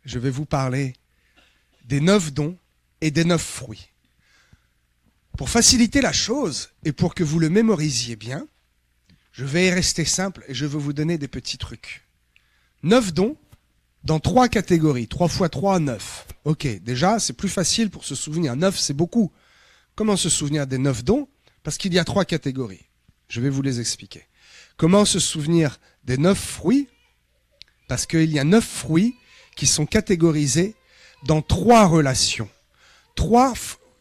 je vais vous parler des 9 dons et des 9 fruits. Pour faciliter la chose et pour que vous le mémorisiez bien, je vais rester simple et je vais vous donner des petits trucs. 9 dons dans 3 catégories. 3 fois 3, 9. Ok, déjà, c'est plus facile pour se souvenir. 9, c'est beaucoup. Comment se souvenir des 9 dons? Parce qu'il y a 3 catégories. Je vais vous les expliquer. Comment se souvenir des 9 fruits? Parce qu'il y a 9 fruits qui sont catégorisés dans 3 relations. 3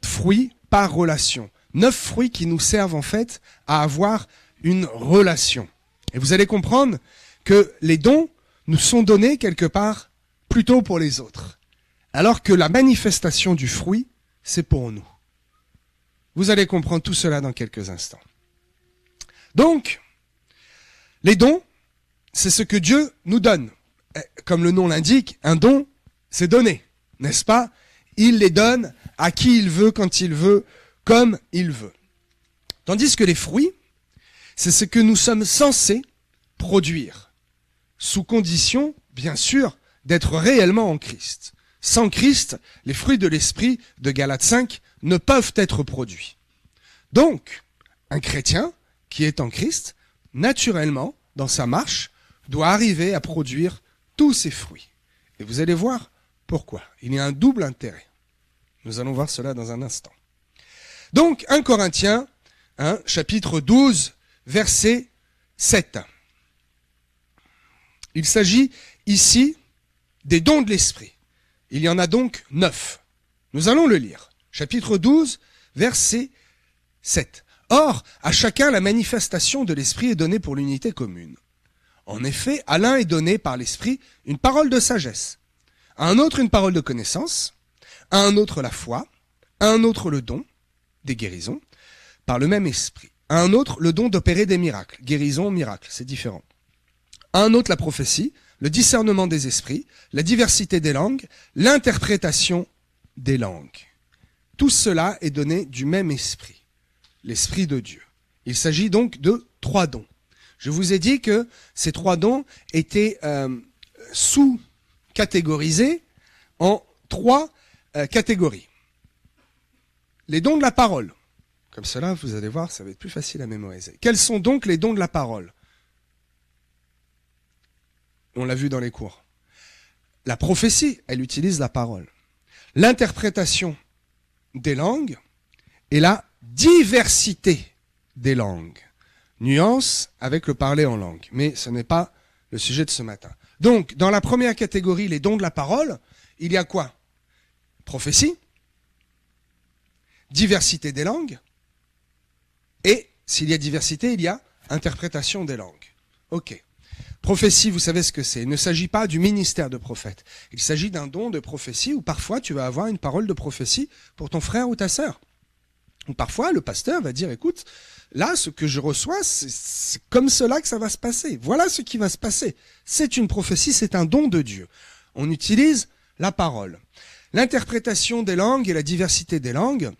fruits par relation. 9 fruits qui nous servent en fait à avoir une relation. Et vous allez comprendre que les dons nous sont donnés quelque part plutôt pour les autres. Alors que la manifestation du fruit, c'est pour nous. Vous allez comprendre tout cela dans quelques instants. Donc, les dons, c'est ce que Dieu nous donne. Comme le nom l'indique, un don, c'est donné, n'est-ce pas? Il les donne à qui il veut, quand il veut, comme il veut. Tandis que les fruits, c'est ce que nous sommes censés produire, sous condition, bien sûr, d'être réellement en Christ. Sans Christ, les fruits de l'esprit de Galates 5 ne peuvent être produits. Donc, un chrétien qui est en Christ, naturellement, dans sa marche, doit arriver à produire tous ces fruits. Et vous allez voir pourquoi. Il y a un double intérêt. Nous allons voir cela dans un instant. Donc, 1 Corinthiens, chapitre 12, verset 7. Il s'agit ici des dons de l'esprit. Il y en a donc 9. Nous allons le lire. Chapitre 12, verset 7. Or, à chacun la manifestation de l'esprit est donnée pour l'unité commune. En effet, à l'un est donné par l'esprit une parole de sagesse, à un autre une parole de connaissance, à un autre la foi, à un autre le don des guérisons, par le même esprit, à un autre le don d'opérer des miracles, guérison, miracle, c'est différent. À un autre la prophétie, le discernement des esprits, la diversité des langues, l'interprétation des langues. Tout cela est donné du même esprit, l'esprit de Dieu. Il s'agit donc de 3 dons. Je vous ai dit que ces 3 dons étaient sous-catégorisés en 3 catégories. Les dons de la parole. Comme cela, vous allez voir, ça va être plus facile à mémoriser. Quels sont donc les dons de la parole? On l'a vu dans les cours. La prophétie, elle utilise la parole. L'interprétation des langues et la diversité des langues. Nuance avec le parler en langue. Mais ce n'est pas le sujet de ce matin. Donc, dans la première catégorie, les dons de la parole, il y a quoi? Prophétie, diversité des langues, et s'il y a diversité, il y a interprétation des langues. Ok. Prophétie, vous savez ce que c'est. Il ne s'agit pas du ministère de prophète. Il s'agit d'un don de prophétie où parfois tu vas avoir une parole de prophétie pour ton frère ou ta sœur. Ou parfois le pasteur va dire, écoute, là ce que je reçois, c'est comme cela que ça va se passer. Voilà ce qui va se passer. C'est une prophétie, c'est un don de Dieu. On utilise la parole. L'interprétation des langues et la diversité des langues,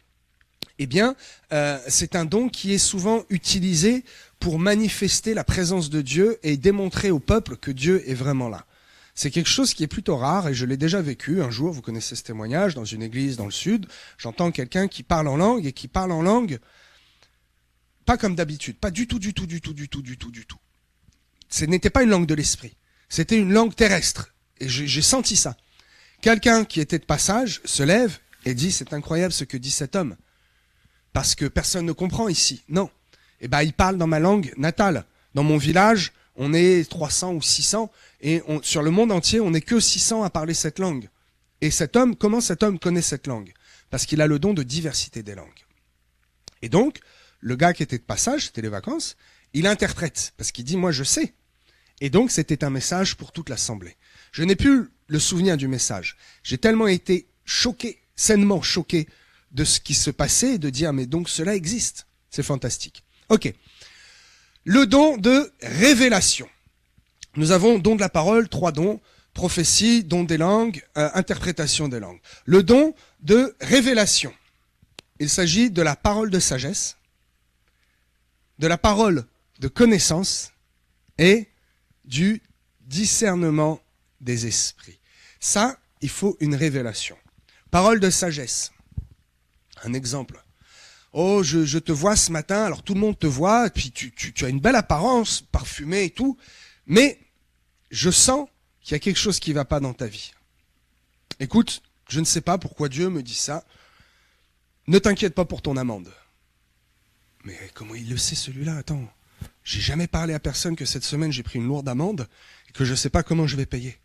eh bien, c'est un don qui est souvent utilisé pour manifester la présence de Dieu et démontrer au peuple que Dieu est vraiment là. C'est quelque chose qui est plutôt rare et je l'ai déjà vécu. Un jour, vous connaissez ce témoignage, dans une église dans le sud, j'entends quelqu'un qui parle en langue et qui parle en langue pas comme d'habitude, pas du tout. Ce n'était pas une langue de l'esprit, c'était une langue terrestre et j'ai senti ça. Quelqu'un qui était de passage se lève et dit, c'est incroyable ce que dit cet homme. Parce que personne ne comprend ici. Non. Eh ben, il parle dans ma langue natale. Dans mon village, on est 300 ou 600, et sur le monde entier, on n'est que 600 à parler cette langue. Et cet homme, comment cet homme connaît cette langue? Parce qu'il a le don de diversité des langues. Et donc, le gars qui était de passage, c'était les vacances, il interprète, parce qu'il dit, moi je sais. Et donc, c'était un message pour toute l'assemblée. Je n'ai plus le souvenir du message. J'ai tellement été choqué, sainement choqué, de ce qui se passait et de dire, mais donc cela existe. C'est fantastique. Ok. Le don de révélation. Nous avons don de la parole, 3 dons, prophétie, don des langues, interprétation des langues. Le don de révélation. Il s'agit de la parole de sagesse, de la parole de connaissance et du discernement des esprits. Ça, il faut une révélation. Parole de sagesse. Un exemple. Oh, je te vois ce matin, alors tout le monde te voit, et puis tu as une belle apparence, parfumée et tout, mais je sens qu'il y a quelque chose qui ne va pas dans ta vie. Écoute, je ne sais pas pourquoi Dieu me dit ça. Ne t'inquiète pas pour ton amende. Mais comment il le sait celui-là? Attends, j'ai jamais parlé à personne que cette semaine j'ai pris une lourde amende et que je ne sais pas comment je vais payer.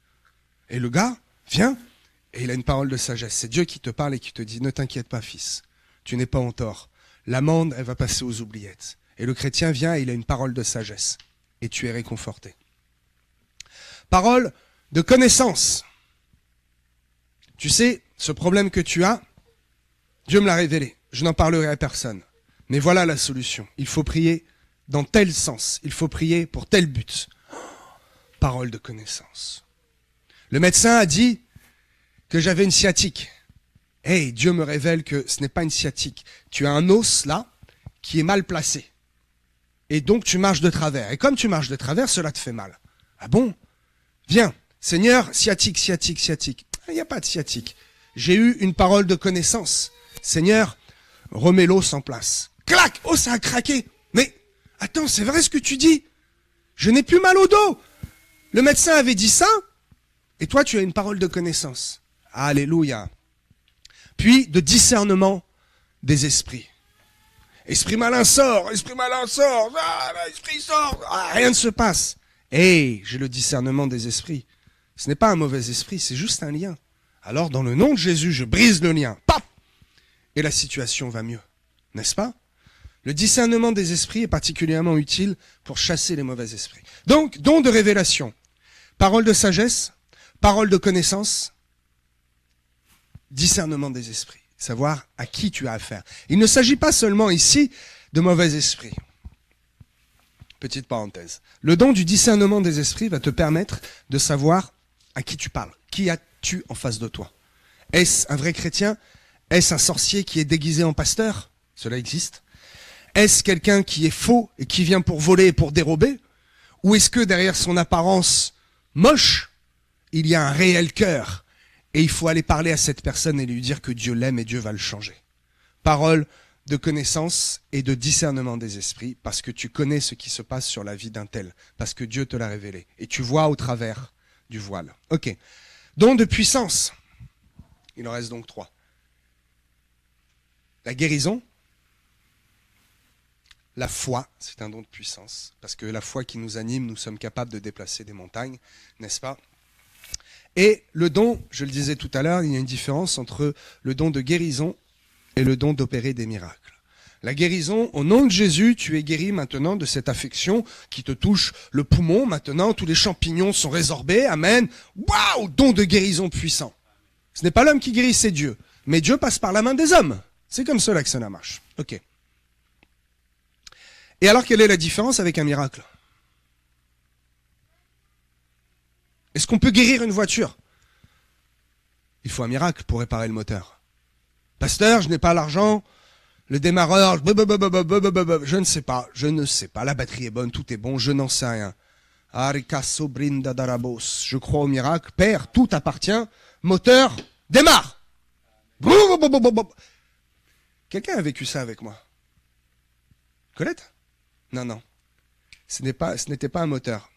Et le gars vient et il a une parole de sagesse. C'est Dieu qui te parle et qui te dit, ne t'inquiète pas fils, tu n'es pas en tort. L'amende, elle va passer aux oubliettes. Et le chrétien vient et il a une parole de sagesse. Et tu es réconforté. Parole de connaissance. Tu sais, ce problème que tu as, Dieu me l'a révélé. Je n'en parlerai à personne. Mais voilà la solution. Il faut prier dans tel sens. Il faut prier pour tel but. Parole de connaissance. Le médecin a dit que j'avais une sciatique. Hey, Dieu me révèle que ce n'est pas une sciatique. Tu as un os là qui est mal placé. Et donc tu marches de travers. Et comme tu marches de travers, cela te fait mal. Ah bon? Viens, Seigneur, sciatique, sciatique, sciatique. Il n'y a pas de sciatique. J'ai eu une parole de connaissance. Seigneur, remets l'os en place. Clac! Oh, ça a craqué. Mais, attends, c'est vrai ce que tu dis? Je n'ai plus mal au dos. Le médecin avait dit ça, et toi tu as une parole de connaissance. Alléluia. Puis de discernement des esprits. Esprit malin sort, esprit malin sort, esprit sort, rien ne se passe. Hey, j'ai le discernement des esprits. Ce n'est pas un mauvais esprit, c'est juste un lien. Alors dans le nom de Jésus, je brise le lien. Paf! Et la situation va mieux. N'est-ce pas? Le discernement des esprits est particulièrement utile pour chasser les mauvais esprits. Donc, don de révélation, parole de sagesse, parole de connaissance, discernement des esprits, savoir à qui tu as affaire. Il ne s'agit pas seulement ici de mauvais esprits. Petite parenthèse. Le don du discernement des esprits va te permettre de savoir à qui tu parles. Qui as-tu en face de toi? Est-ce un vrai chrétien? Est-ce un sorcier qui est déguisé en pasteur? Cela existe. Est-ce quelqu'un qui est faux et qui vient pour voler et pour dérober? Ou est-ce que derrière son apparence moche, il y a un réel cœur? Et il faut aller parler à cette personne et lui dire que Dieu l'aime et Dieu va le changer. Parole de connaissance et de discernement des esprits, parce que tu connais ce qui se passe sur la vie d'un tel, parce que Dieu te l'a révélé. Et tu vois au travers du voile. Ok. Don de puissance. Il en reste donc 3. La guérison. La foi, c'est un don de puissance. Parce que la foi qui nous anime, nous sommes capables de déplacer des montagnes, n'est-ce pas? Et le don, je le disais tout à l'heure, il y a une différence entre le don de guérison et le don d'opérer des miracles. La guérison, au nom de Jésus, tu es guéri maintenant de cette affection qui te touche le poumon. Maintenant, tous les champignons sont résorbés. Amen. Waouh, don de guérison puissant. Ce n'est pas l'homme qui guérit, c'est Dieu. Mais Dieu passe par la main des hommes. C'est comme cela que cela marche. Ok. Et alors, quelle est la différence avec un miracle? Est-ce qu'on peut guérir une voiture? Il faut un miracle pour réparer le moteur. Pasteur, je n'ai pas l'argent, le démarreur, je ne sais pas, la batterie est bonne, tout est bon, je n'en sais rien. Je crois au miracle, Père, tout t'appartient, moteur, démarre. Quelqu'un a vécu ça avec moi? Colette? Non. Ce n'était pas un moteur.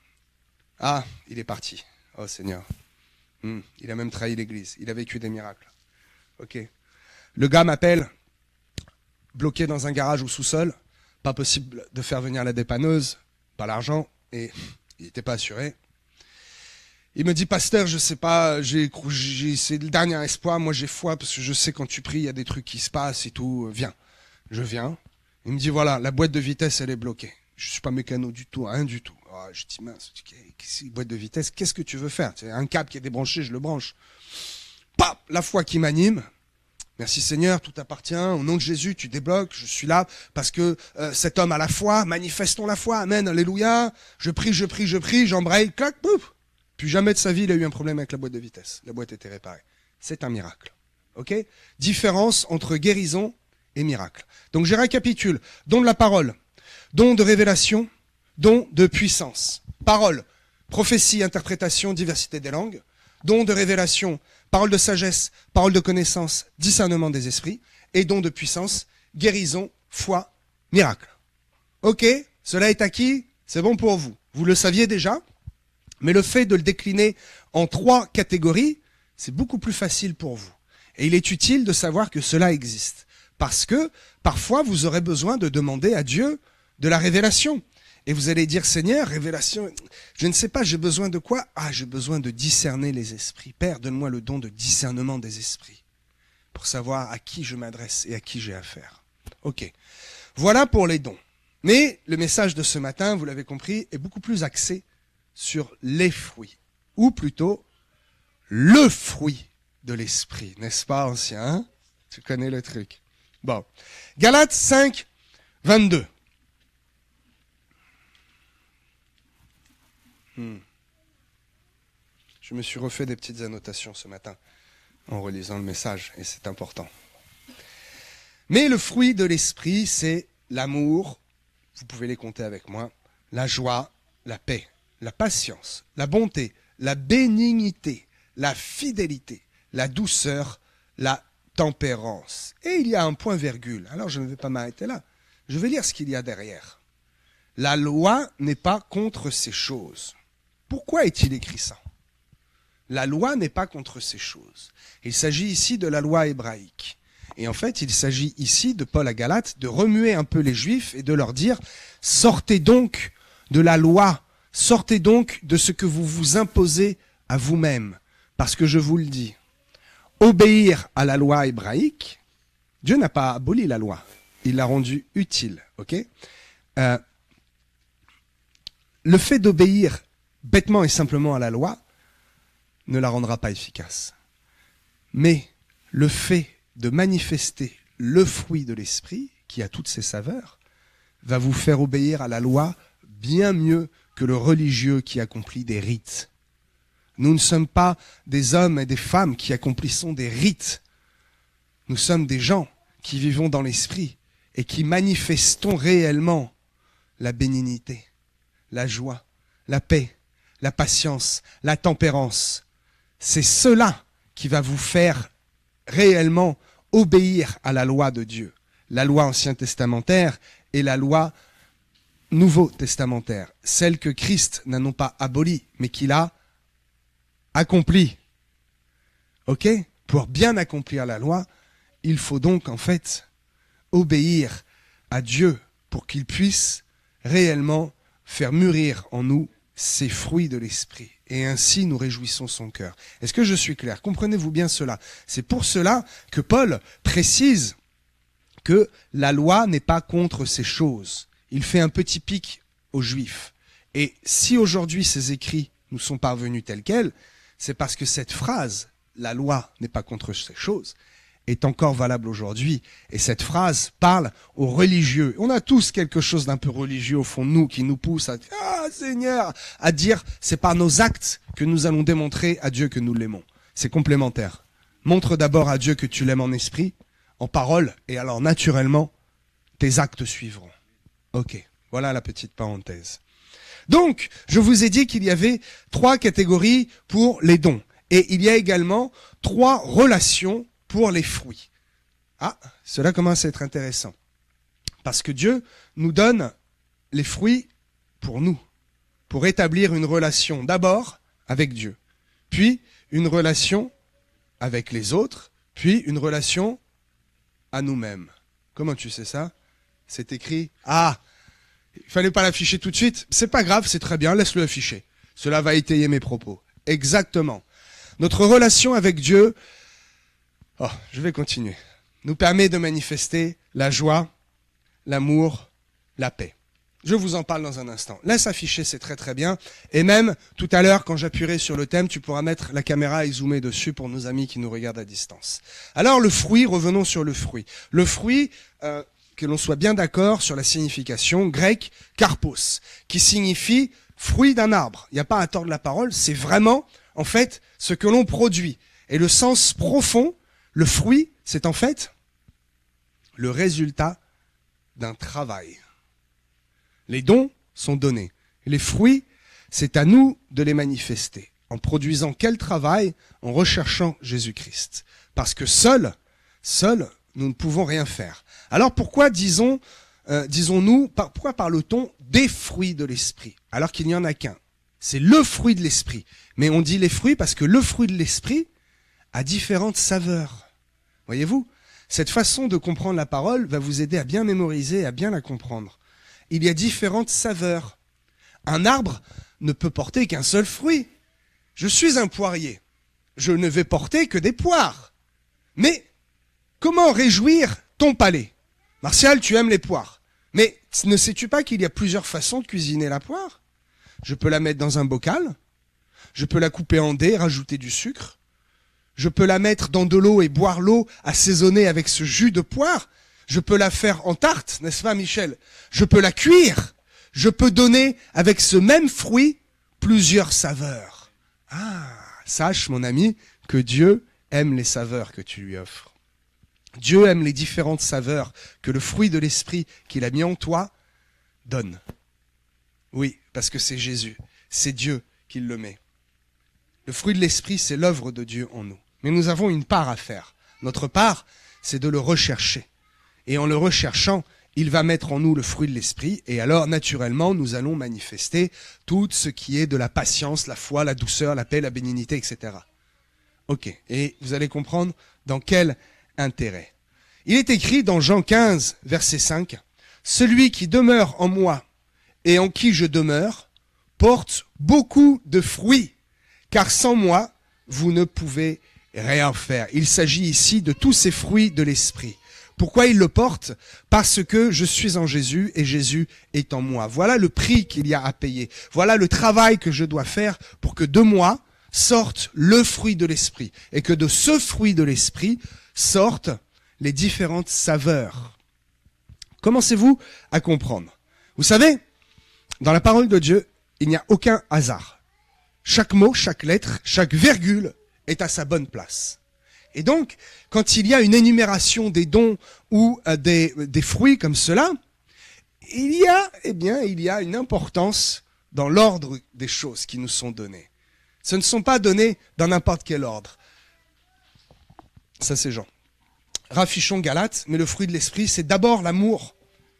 Ah, il est parti. Oh Seigneur. Il a même trahi l'église. Il a vécu des miracles. Ok. Le gars m'appelle, bloqué dans un garage au sous-sol. Pas possible de faire venir la dépanneuse. Pas l'argent. Et il n'était pas assuré. Il me dit, pasteur, je sais pas, c'est le dernier espoir. Moi, j'ai foi parce que je sais quand tu pries, il y a des trucs qui se passent et tout. Viens. Je viens. Il me dit, voilà, la boîte de vitesse, elle est bloquée. Je suis pas mécano du tout, rien du tout. Oh, je dis, mince, boîte de vitesse, qu'est-ce que tu veux faire? C'est un câble qui est débranché, je le branche. Paf, la foi qui m'anime. Merci Seigneur, tout appartient. Au nom de Jésus, tu débloques. Je suis là parce que cet homme a la foi. Manifestons la foi. Amen, alléluia. Je prie, j'embraye, clac, pouf. Puis jamais de sa vie, il a eu un problème avec la boîte de vitesse. La boîte était réparée. C'est un miracle. Ok? Différence entre guérison et miracle. Donc je récapitule. Don de la parole, don de révélation, don de puissance. Parole, prophétie, interprétation, diversité des langues. Don de révélation, parole de sagesse, parole de connaissance, discernement des esprits, et dons de puissance, guérison, foi, miracle. Ok, cela est acquis, c'est bon pour vous. Vous le saviez déjà, mais le fait de le décliner en 3 catégories, c'est beaucoup plus facile pour vous. Et il est utile de savoir que cela existe. Parce que parfois, vous aurez besoin de demander à Dieu de la révélation. Et vous allez dire, Seigneur, révélation, je ne sais pas, j'ai besoin de quoi? Ah, j'ai besoin de discerner les esprits. Père, donne-moi le don de discernement des esprits pour savoir à qui je m'adresse et à qui j'ai affaire. Ok, voilà pour les dons. Mais le message de ce matin, vous l'avez compris, est beaucoup plus axé sur les fruits. Ou plutôt, le fruit de l'esprit. N'est-ce pas, ancien, hein? Tu connais le truc. Bon. Galates 5, 22. Je me suis refait des petites annotations ce matin en relisant le message, et c'est important. Mais le fruit de l'esprit, c'est l'amour, vous pouvez les compter avec moi, la joie, la paix, la patience, la bonté, la bénignité, la fidélité, la douceur, la tempérance. Et il y a un point virgule. Alors je ne vais pas m'arrêter là. Je vais lire ce qu'il y a derrière. La loi n'est pas contre ces choses. Pourquoi est-il écrit ça? La loi n'est pas contre ces choses. Il s'agit ici de la loi hébraïque. Et en fait, il s'agit ici de Paul à Galate de remuer un peu les Juifs et de leur dire « Sortez donc de la loi, sortez donc de ce que vous vous imposez à vous-même. » Parce que je vous le dis, obéir à la loi hébraïque, Dieu n'a pas aboli la loi, il l'a rendue utile. Ok ? Le fait d'obéir bêtement et simplement à la loi ne la rendra pas efficace. Mais le fait de manifester le fruit de l'esprit, qui a toutes ses saveurs, va vous faire obéir à la loi bien mieux que le religieux qui accomplit des rites. Nous ne sommes pas des hommes et des femmes qui accomplissons des rites. Nous sommes des gens qui vivons dans l'esprit et qui manifestons réellement la bénignité, la joie, la paix, la patience, la tempérance. C'est cela qui va vous faire réellement obéir à la loi de Dieu. La loi ancien testamentaire et la loi nouveau testamentaire. Celle que Christ n'a non pas abolie, mais qu'il a accomplie. Ok ? Pour bien accomplir la loi, il faut donc en fait obéir à Dieu pour qu'il puisse réellement faire mûrir en nous ces fruits de l'esprit. Et ainsi nous réjouissons son cœur. Est-ce que je suis clair? Comprenez-vous bien cela? C'est pour cela que Paul précise que la loi n'est pas contre ces choses. Il fait un petit pic aux Juifs. Et si aujourd'hui ces écrits nous sont parvenus tels quels, c'est parce que cette phrase, la loi n'est pas contre ces choses, est encore valable aujourd'hui. Et cette phrase parle aux religieux. On a tous quelque chose d'un peu religieux au fond de nous qui nous pousse à dire « Ah Seigneur !» à dire « C'est par nos actes que nous allons démontrer à Dieu que nous l'aimons. » C'est complémentaire. Montre d'abord à Dieu que tu l'aimes en esprit, en parole, et alors naturellement, tes actes suivront. Ok, voilà la petite parenthèse. Donc, je vous ai dit qu'il y avait 3 catégories pour les dons. Et il y a également 3 relations pour les fruits. Ah, cela commence à être intéressant. Parce que Dieu nous donne les fruits pour nous, pour établir une relation d'abord avec Dieu, puis une relation avec les autres, puis une relation à nous-mêmes. Comment tu sais ça? C'est écrit. Ah, il fallait pas l'afficher tout de suite. C'est pas grave, c'est très bien, laisse-le afficher. Cela va étayer mes propos. Exactement. Notre relation avec Dieu, je vais continuer, nous permet de manifester la joie, l'amour, la paix. Je vous en parle dans un instant. Laisse afficher, c'est très très bien. Et même, tout à l'heure, quand j'appuierai sur le thème, tu pourras mettre la caméra et zoomer dessus pour nos amis qui nous regardent à distance. Alors, le fruit, revenons sur le fruit. Le fruit, que l'on soit bien d'accord sur la signification grecque, karpos, qui signifie fruit d'un arbre. Il n'y a pas à tordre la parole, c'est vraiment, en fait, ce que l'on produit. Et le sens profond, le fruit, c'est en fait le résultat d'un travail. Les dons sont donnés. Les fruits, c'est à nous de les manifester. En produisant quel travail? En recherchant Jésus-Christ. Parce que seul, nous ne pouvons rien faire. Alors pourquoi disons-nous, pourquoi parle-t-on des fruits de l'esprit, alors qu'il n'y en a qu'un? C'est le fruit de l'esprit. Mais on dit les fruits parce que le fruit de l'esprit a différentes saveurs. Voyez-vous? Cette façon de comprendre la parole va vous aider à bien mémoriser et à bien la comprendre. Il y a différentes saveurs. Un arbre ne peut porter qu'un seul fruit. Je suis un poirier. Je ne vais porter que des poires. Mais comment réjouir ton palais? Martial, tu aimes les poires. Mais ne sais-tu pas qu'il y a plusieurs façons de cuisiner la poire? Je peux la mettre dans un bocal. Je peux la couper en dés, rajouter du sucre. Je peux la mettre dans de l'eau et boire l'eau assaisonnée avec ce jus de poire. Je peux la faire en tarte, n'est-ce pas, Michel? Je peux la cuire. Je peux donner avec ce même fruit plusieurs saveurs. Ah, sache, mon ami, que Dieu aime les saveurs que tu lui offres. Dieu aime les différentes saveurs que le fruit de l'esprit qu'il a mis en toi donne. Oui, parce que c'est Jésus, c'est Dieu qui le met. Le fruit de l'esprit, c'est l'œuvre de Dieu en nous. Mais nous avons une part à faire. Notre part, c'est de le rechercher. Et en le recherchant, il va mettre en nous le fruit de l'esprit. Et alors, naturellement, nous allons manifester tout ce qui est de la patience, la foi, la douceur, la paix, la bénignité, etc. Ok. Et vous allez comprendre dans quel intérêt. Il est écrit dans Jean 15, verset 5, « Celui qui demeure en moi et en qui je demeure porte beaucoup de fruits, car sans moi, vous ne pouvez rien faire. » Il s'agit ici de tous ces fruits de l'esprit. Pourquoi il le porte? Parce que je suis en Jésus et Jésus est en moi. Voilà le prix qu'il y a à payer. Voilà le travail que je dois faire pour que de moi sorte le fruit de l'esprit. Et que de ce fruit de l'esprit sortent les différentes saveurs. Commencez-vous à comprendre. Vous savez, dans la parole de Dieu, il n'y a aucun hasard. Chaque mot, chaque lettre, chaque virgule est à sa bonne place. Et donc, quand il y a une énumération des dons ou des fruits comme cela, il y a une importance dans l'ordre des choses qui nous sont données. Ce ne sont pas donnés dans n'importe quel ordre. Ça, c'est Jean. Raffichons Galates, mais le fruit de l'esprit, c'est d'abord l'amour.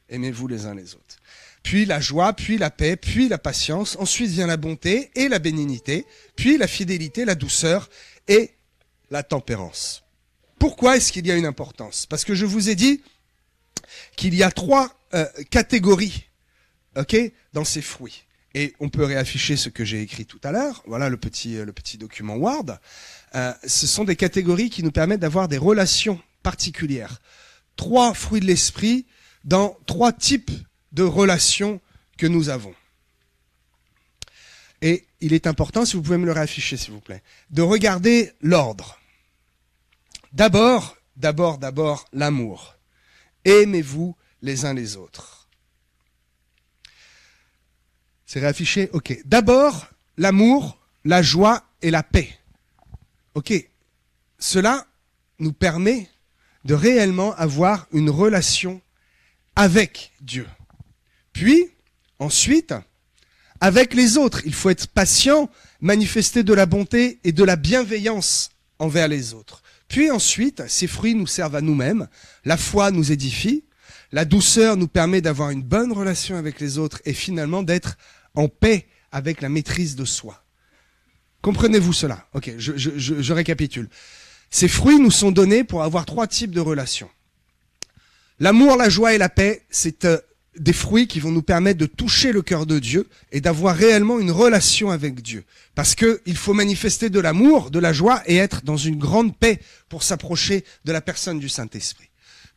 Aimez-vous les uns les autres. Puis la joie, puis la paix, puis la patience. Ensuite vient la bonté et la bénignité, puis la fidélité, la douceur et la tempérance. Pourquoi est-ce qu'il y a une importance? Parce que je vous ai dit qu'il y a 3 catégories, dans ces fruits. Et on peut réafficher ce que j'ai écrit tout à l'heure. Voilà le petit document Word. Ce sont des catégories qui nous permettent d'avoir des relations particulières. 3 fruits de l'esprit dans 3 types de relations que nous avons. Et il est important, si vous pouvez me le réafficher, s'il vous plaît, de regarder l'ordre. D'abord, l'amour. Aimez-vous les uns les autres. C'est réaffiché? Ok. D'abord, l'amour, la joie et la paix. Ok. Cela nous permet de réellement avoir une relation avec Dieu. Puis, ensuite, avec les autres. Il faut être patient, manifester de la bonté et de la bienveillance envers les autres. Puis ensuite, ces fruits nous servent à nous-mêmes. La foi nous édifie. La douceur nous permet d'avoir une bonne relation avec les autres et finalement d'être en paix avec la maîtrise de soi. Comprenez-vous cela? Ok, je récapitule. Ces fruits nous sont donnés pour avoir 3 types de relations. L'amour, la joie et la paix, c'est des fruits qui vont nous permettre de toucher le cœur de Dieu et d'avoir réellement une relation avec Dieu. Parce que il faut manifester de l'amour, de la joie et être dans une grande paix pour s'approcher de la personne du Saint-Esprit.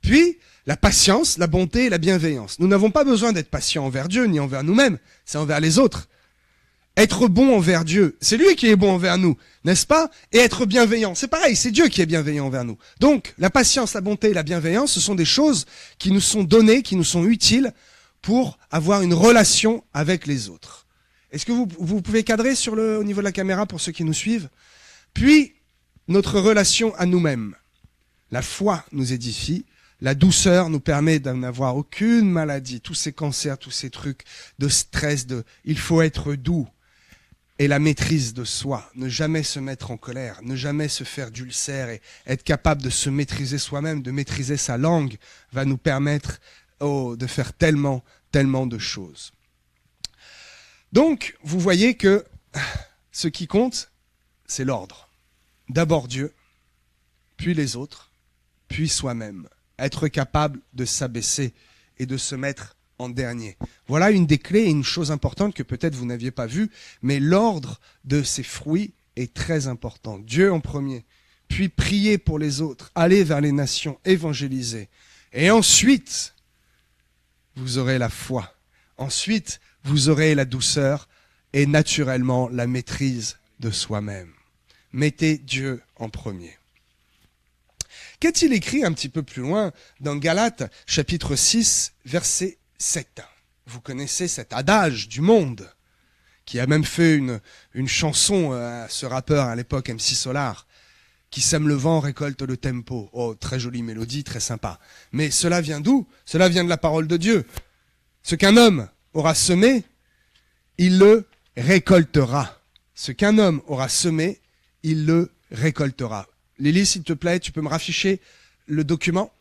Puis, la patience, la bonté et la bienveillance. Nous n'avons pas besoin d'être patients envers Dieu ni envers nous-mêmes, c'est envers les autres. Être bon envers Dieu, c'est lui qui est bon envers nous, n'est-ce pas? Et être bienveillant, c'est pareil, c'est Dieu qui est bienveillant envers nous. Donc, la patience, la bonté et la bienveillance, ce sont des choses qui nous sont données, qui nous sont utiles pour avoir une relation avec les autres. Est-ce que vous pouvez cadrer au niveau de la caméra pour ceux qui nous suivent? Puis, notre relation à nous-mêmes. La foi nous édifie. La douceur nous permet d'en avoir aucune maladie. Tous ces cancers, tous ces trucs de stress, il faut être doux. et la maîtrise de soi. Ne jamais se mettre en colère, ne jamais se faire d'ulcère et être capable de se maîtriser soi-même, de maîtriser sa langue, va nous permettre de faire tellement de choses. Donc, vous voyez que ce qui compte, c'est l'ordre. D'abord Dieu, puis les autres, puis soi-même. Être capable de s'abaisser et de se mettre en dernier. Voilà une des clés et une chose importante que peut-être vous n'aviez pas vue, mais l'ordre de ces fruits est très important. Dieu en premier, puis prier pour les autres, aller vers les nations, évangéliser. Et ensuite, vous aurez la foi. Ensuite, vous aurez la douceur et naturellement la maîtrise de soi-même. Mettez Dieu en premier. Qu'est-il écrit un petit peu plus loin dans Galates, chapitre 6, verset 7 ? Vous connaissez cet adage du monde, qui a même fait une chanson à ce rappeur à l'époque, MC Solar, qui sème le vent, récolte le tempo. Oh, très jolie mélodie, très sympa. Mais cela vient d'où ? Cela vient de la parole de Dieu. Ce qu'un homme aura semé, il le récoltera. Ce qu'un homme aura semé, il le récoltera. Lily, s'il te plaît, tu peux me rafficher le document ?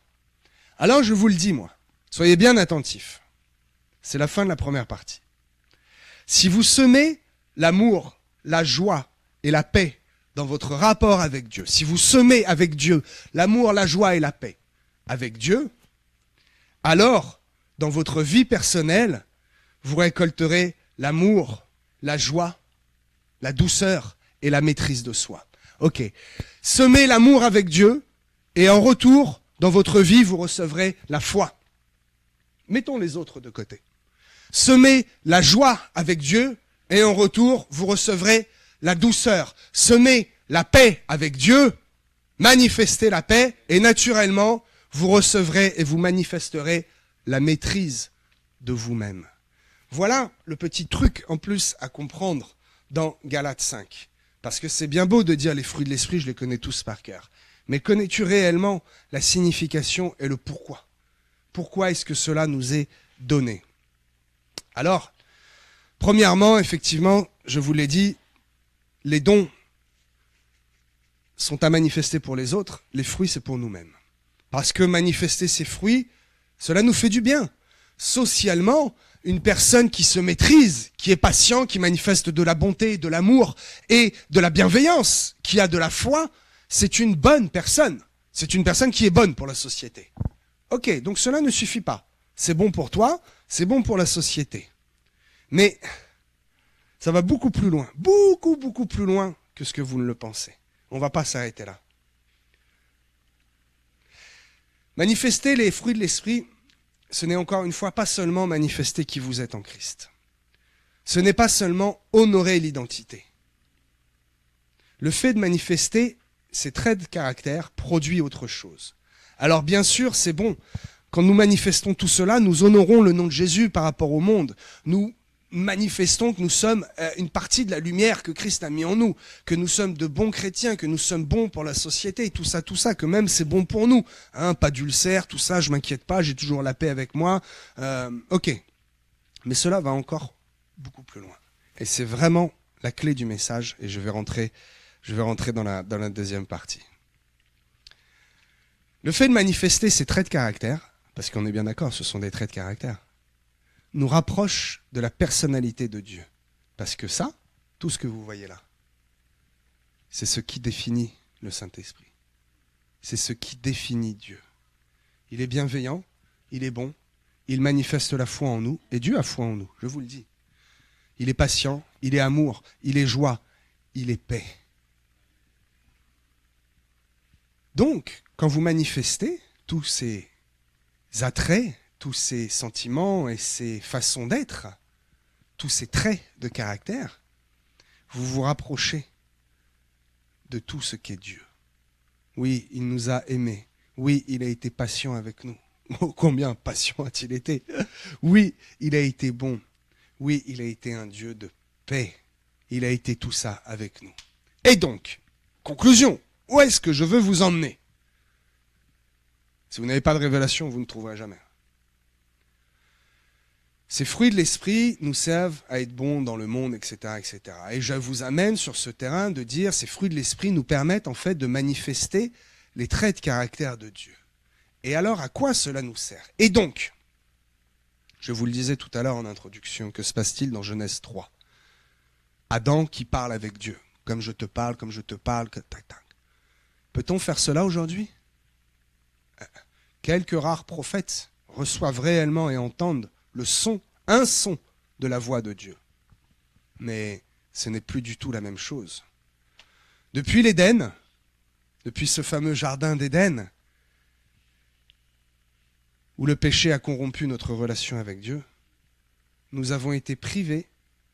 Alors, je vous le dis, moi. Soyez bien attentifs. C'est la fin de la première partie. Si vous semez l'amour, la joie et la paix dans votre rapport avec Dieu, si vous semez avec Dieu l'amour, la joie et la paix avec Dieu, alors, dans votre vie personnelle, vous récolterez l'amour, la joie, la douceur et la maîtrise de soi. Ok. Semez l'amour avec Dieu et en retour, dans votre vie, vous recevrez la foi. Mettons les autres de côté. Semez la joie avec Dieu et en retour, vous recevrez la douceur. Semez la paix avec Dieu, manifestez la paix et naturellement, vous recevrez et vous manifesterez la maîtrise de vous-même. Voilà le petit truc en plus à comprendre dans Galates 5. Parce que c'est bien beau de dire les fruits de l'esprit, je les connais tous par cœur. Mais connais-tu réellement la signification et le pourquoi ? Pourquoi est-ce que cela nous est donné ? Alors, premièrement, effectivement, je vous l'ai dit, les dons sont à manifester pour les autres, les fruits c'est pour nous-mêmes. Parce que manifester ces fruits, cela nous fait du bien. Socialement, une personne qui se maîtrise, qui est patient, qui manifeste de la bonté, de l'amour et de la bienveillance, qui a de la foi, c'est une bonne personne. C'est une personne qui est bonne pour la société. Ok, donc cela ne suffit pas. C'est bon pour toi, c'est bon pour la société. Mais ça va beaucoup plus loin, beaucoup plus loin que ce que vous ne le pensez. On ne va pas s'arrêter là. Manifester les fruits de l'esprit, ce n'est encore une fois pas seulement manifester qui vous êtes en Christ. Ce n'est pas seulement honorer l'identité. Le fait de manifester ces traits de caractère produit autre chose. Alors bien sûr, c'est bon. Quand nous manifestons tout cela, nous honorons le nom de Jésus par rapport au monde. Nous manifestons que nous sommes une partie de la lumière que Christ a mis en nous, que nous sommes de bons chrétiens, que nous sommes bons pour la société, tout ça, que même c'est bon pour nous. Hein, pas d'ulcère, tout ça, je m'inquiète pas, j'ai toujours la paix avec moi. Ok. Mais cela va encore beaucoup plus loin. Et c'est vraiment la clé du message, et je vais rentrer dans la deuxième partie. Le fait de manifester ces traits de caractère, parce qu'on est bien d'accord, ce sont des traits de caractère, nous rapproche de la personnalité de Dieu. Parce que ça, tout ce que vous voyez là, c'est ce qui définit le Saint-Esprit. C'est ce qui définit Dieu. Il est bienveillant, il est bon, il manifeste la foi en nous, et Dieu a foi en nous, je vous le dis. Il est patient, il est amour, il est joie, il est paix. Donc, quand vous manifestez tous ces attraits, tous ces sentiments et ces façons d'être, tous ces traits de caractère, vous vous rapprochez de tout ce qu'est Dieu. Oui, il nous a aimés. Oui, il a été patient avec nous. Oh, combien patient a-t-il été ? Oui, il a été bon. Oui, il a été un Dieu de paix. Il a été tout ça avec nous. Et donc, conclusion, où est-ce que je veux vous emmener ? Si vous n'avez pas de révélation, vous ne trouverez jamais. Ces fruits de l'esprit nous servent à être bons dans le monde, etc., etc. Et je vous amène sur ce terrain de dire ces fruits de l'esprit nous permettent en fait de manifester les traits de caractère de Dieu. Et alors, à quoi cela nous sert? Et donc, je vous le disais tout à l'heure en introduction, que se passe-t-il dans Genèse 3? Adam qui parle avec Dieu, comme je te parle, tac, tac. Peut-on faire cela aujourd'hui? Quelques rares prophètes reçoivent réellement et entendent le son, un son de la voix de Dieu. Mais ce n'est plus du tout la même chose. Depuis l'Éden, depuis ce fameux jardin d'Éden, où le péché a corrompu notre relation avec Dieu, nous avons été privés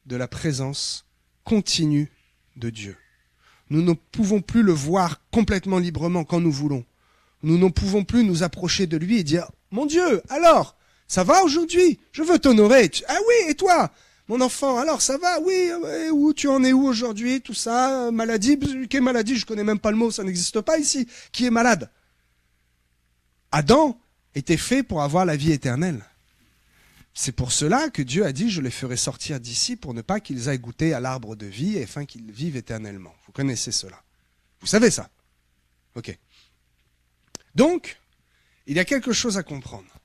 de la présence continue de Dieu. Nous ne pouvons plus le voir complètement librement quand nous voulons. Nous ne pouvons plus nous approcher de lui et dire « Mon Dieu, alors, ça va aujourd'hui? Je veux t'honorer. » Ah oui, et toi, mon enfant, alors ça va? Oui, où tu en es où aujourd'hui? Tout ça, maladie, quelle maladie? Je connais même pas le mot, ça n'existe pas ici. Qui est malade? Adam était fait pour avoir la vie éternelle. C'est pour cela que Dieu a dit « Je les ferai sortir d'ici pour ne pas qu'ils aillent goûter à l'arbre de vie et afin qu'ils vivent éternellement. » Vous connaissez cela. Vous savez ça? Ok. Donc, il y a quelque chose à comprendre.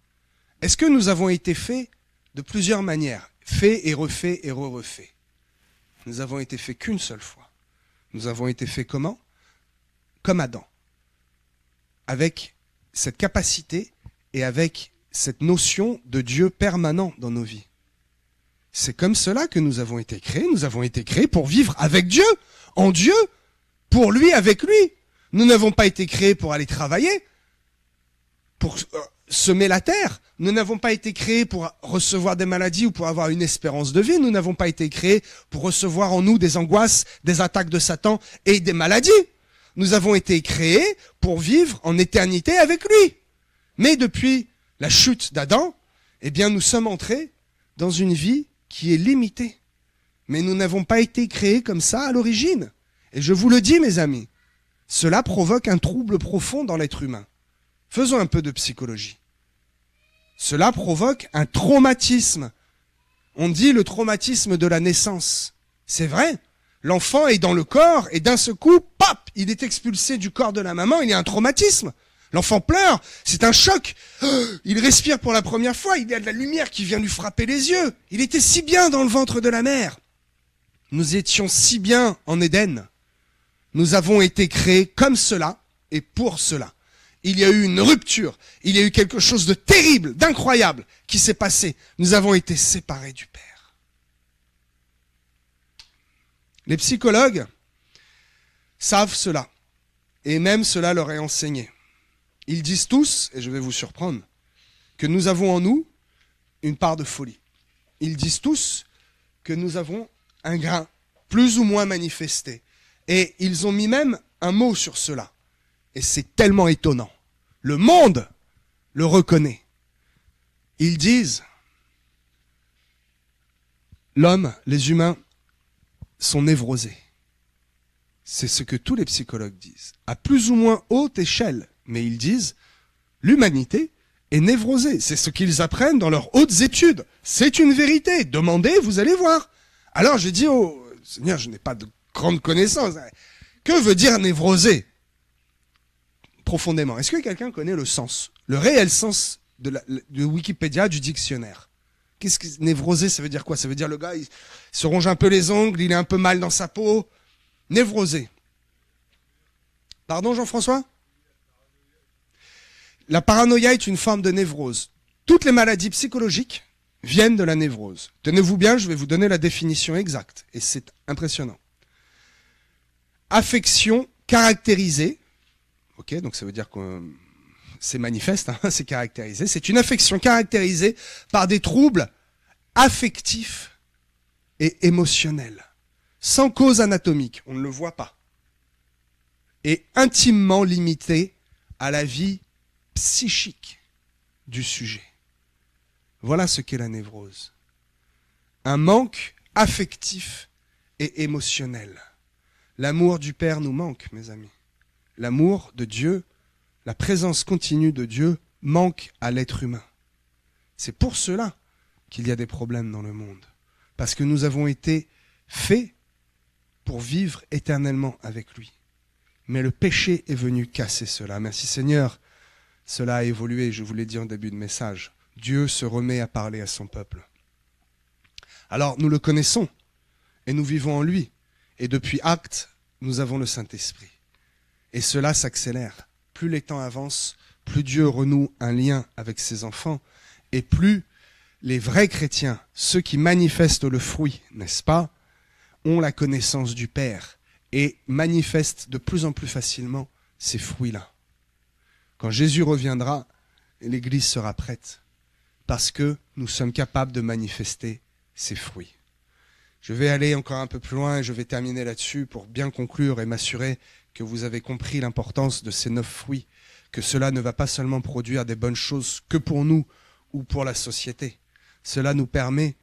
Est-ce que nous avons été faits de plusieurs manières? Faits et refaits et re-refaits. Nous avons été faits qu'une seule fois. Nous avons été faits comment? Comme Adam. Avec cette capacité et avec cette notion de Dieu permanent dans nos vies. C'est comme cela que nous avons été créés. Nous avons été créés pour vivre avec Dieu, en Dieu, pour lui, avec lui. Nous n'avons pas été créés pour aller travailler, pour semer la terre. Nous n'avons pas été créés pour recevoir des maladies ou pour avoir une espérance de vie. Nous n'avons pas été créés pour recevoir en nous des angoisses, des attaques de Satan et des maladies. Nous avons été créés pour vivre en éternité avec lui. Mais depuis la chute d'Adam, eh bien, nous sommes entrés dans une vie qui est limitée. Mais nous n'avons pas été créés comme ça à l'origine. Et je vous le dis, mes amis, cela provoque un trouble profond dans l'être humain. Faisons un peu de psychologie. Cela provoque un traumatisme. On dit le traumatisme de la naissance. C'est vrai. L'enfant est dans le corps et d'un seul coup, pop, il est expulsé du corps de la maman, il y a un traumatisme. L'enfant pleure, c'est un choc. Il respire pour la première fois, il y a de la lumière qui vient lui frapper les yeux. Il était si bien dans le ventre de la mère. Nous étions si bien en Éden. Nous avons été créés comme cela et pour cela. Il y a eu une rupture, il y a eu quelque chose de terrible, d'incroyable qui s'est passé. Nous avons été séparés du Père. Les psychologues savent cela, et même cela leur est enseigné. Ils disent tous, et je vais vous surprendre, que nous avons en nous une part de folie. Ils disent tous que nous avons un grain plus ou moins manifesté. Et ils ont mis même un mot sur cela. Et c'est tellement étonnant. Le monde le reconnaît. Ils disent, l'homme, les humains, sont névrosés. C'est ce que tous les psychologues disent. À plus ou moins haute échelle, mais ils disent, l'humanité est névrosée. C'est ce qu'ils apprennent dans leurs hautes études. C'est une vérité. Demandez, vous allez voir. Alors j'ai dit, oh Seigneur, je n'ai pas de grande connaissance. Que veut dire névrosé? Profondément. Est-ce que quelqu'un connaît le sens, le réel sens de Wikipédia, du dictionnaire? Qu'est-ce que névrosé, ça veut dire quoi? Ça veut dire le gars, il se ronge un peu les ongles, il est un peu mal dans sa peau. Névrosé. Pardon, Jean-François? La paranoïa est une forme de névrose. Toutes les maladies psychologiques viennent de la névrose. Tenez-vous bien, je vais vous donner la définition exacte. Et c'est impressionnant. Affection caractérisée. Ok, donc ça veut dire que c'est manifeste, hein, c'est caractérisé. C'est une affection caractérisée par des troubles affectifs et émotionnels, sans cause anatomique, on ne le voit pas, et intimement limitée à la vie psychique du sujet. Voilà ce qu'est la névrose. Un manque affectif et émotionnel. L'amour du Père nous manque, mes amis. L'amour de Dieu, la présence continue de Dieu manque à l'être humain. C'est pour cela qu'il y a des problèmes dans le monde. Parce que nous avons été faits pour vivre éternellement avec lui. Mais le péché est venu casser cela. Merci Seigneur, cela a évolué, je vous l'ai dit en début de message. Dieu se remet à parler à son peuple. Alors nous le connaissons et nous vivons en lui. Et depuis Actes, nous avons le Saint-Esprit. Et cela s'accélère. Plus les temps avancent, plus Dieu renoue un lien avec ses enfants et plus les vrais chrétiens, ceux qui manifestent le fruit, n'est-ce pas, ont la connaissance du Père et manifestent de plus en plus facilement ces fruits-là. Quand Jésus reviendra, l'Église sera prête parce que nous sommes capables de manifester ces fruits. Je vais aller encore un peu plus loin et je vais terminer là-dessus pour bien conclure et m'assurer que vous avez compris l'importance de ces 9 fruits, que cela ne va pas seulement produire des bonnes choses que pour nous ou pour la société. Cela nous permet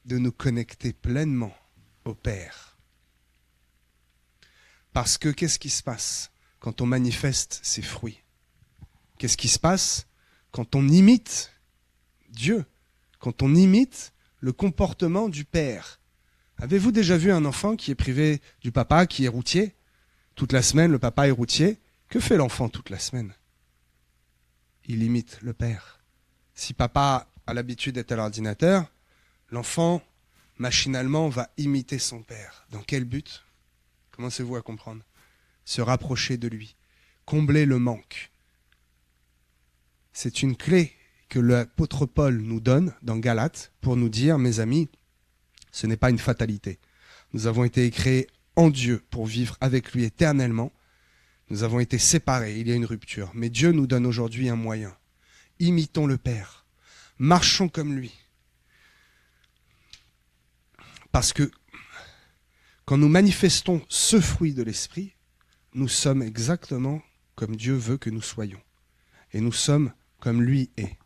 de nous connecter pleinement au Père. Parce que qu'est-ce qui se passe quand on manifeste ces fruits? Qu'est-ce qui se passe quand on imite Dieu, quand on imite le comportement du Père? Avez-vous déjà vu un enfant qui est privé du papa, qui est routier? Toute la semaine, le papa est routier. Que fait l'enfant toute la semaine? Il imite le Père. Si papa a l'habitude d'être à l'ordinateur, l'enfant, machinalement, va imiter son Père. Dans quel but? Commencez-vous à comprendre? Se rapprocher de lui, combler le manque. C'est une clé que l'apôtre Paul nous donne dans Galates pour nous dire, mes amis, ce n'est pas une fatalité. Nous avons été créés en Dieu pour vivre avec lui éternellement. Nous avons été séparés, il y a une rupture. Mais Dieu nous donne aujourd'hui un moyen. Imitons le Père. Marchons comme lui. Parce que quand nous manifestons ce fruit de l'Esprit, nous sommes exactement comme Dieu veut que nous soyons. Et nous sommes comme lui est.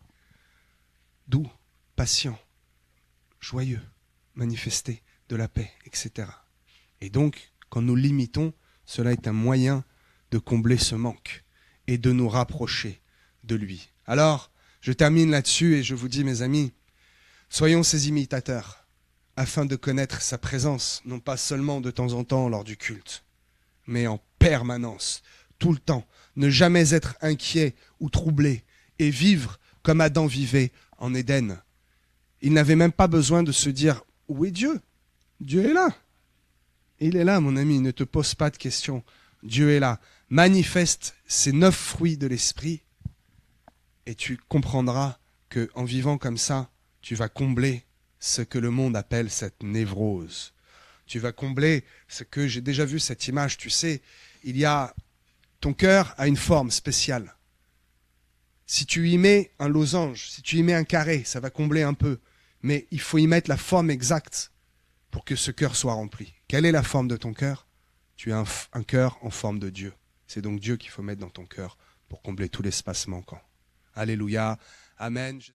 Doux, patient, joyeux, manifesté, de la paix, etc. Et donc, quand nous l'imitons, cela est un moyen de combler ce manque et de nous rapprocher de lui. Alors, je termine là-dessus et je vous dis, mes amis, soyons ses imitateurs afin de connaître sa présence, non pas seulement de temps en temps lors du culte, mais en permanence, tout le temps. Ne jamais être inquiet ou troublé et vivre comme Adam vivait en Éden. Il n'avait même pas besoin de se dire « Où est Dieu ?» Dieu est là. Il est là, mon ami, ne te pose pas de questions. Dieu est là. Manifeste ces 9 fruits de l'esprit et tu comprendras qu'en vivant comme ça, tu vas combler ce que le monde appelle cette névrose. Tu vas combler ce que j'ai déjà vu cette image, tu sais, ton cœur a une forme spéciale. Si tu y mets un losange, si tu y mets un carré, ça va combler un peu. Mais il faut y mettre la forme exacte pour que ce cœur soit rempli. Quelle est la forme de ton cœur? Tu as un cœur en forme de Dieu. C'est donc Dieu qu'il faut mettre dans ton cœur pour combler tout l'espace manquant. Alléluia. Amen.